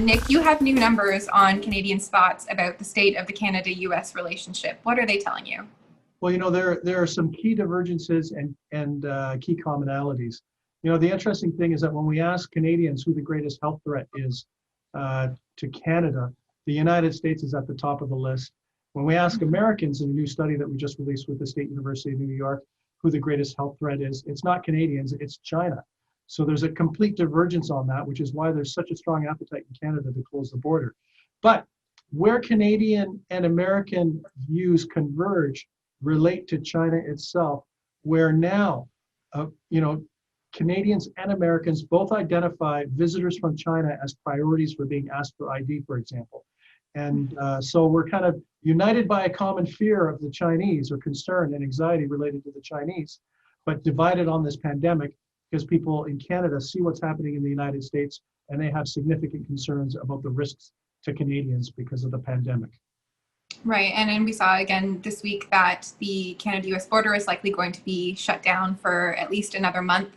Nick, you have new numbers on Canadians' thoughts about the state of the Canada-US relationship. What are they telling you? Well, there are some key divergences and key commonalities. The interesting thing is that when we ask Canadians who the greatest health threat is to Canada, the United States is at the top of the list. When we ask Americans in a new study that we just released with the State University of New York, who the greatest health threat is, it's not Canadians, it's China. So there's a complete divergence on that, which is why there's such a strong appetite in Canada to close the border. But where Canadian and American views converge relate to China itself, where now, Canadians and Americans both identify visitors from China as priorities for being asked for ID, for example. And so we're kind of united by a common fear of the Chinese, or concern and anxiety related to the Chinese, but divided on this pandemic because people in Canada see what's happening in the United States and they have significant concerns about the risks to Canadians because of the pandemic. Right, and then we saw again this week that the Canada-US border is likely going to be shut down for at least another month.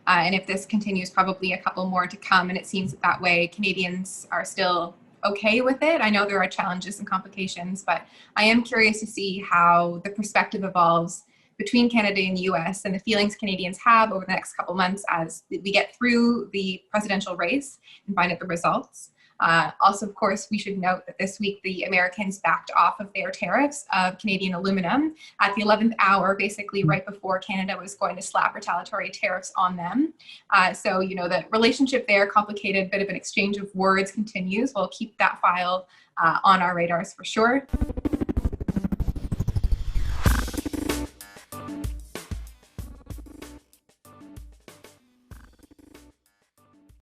And if this continues, probably a couple more to come. And it seems that way Canadians are still okay with it. I know there are challenges and complications, but I am curious to see how the perspective evolves between Canada and the US and the feelings Canadians have over the next couple months as we get through the presidential race and find out the results. Also, of course, we should note that this week the Americans backed off of their tariffs of Canadian aluminum at the 11th hour, basically right before Canada was going to slap retaliatory tariffs on them. So, the relationship there, complicated, bit of an exchange of words continues. We'll keep that file on our radars for sure.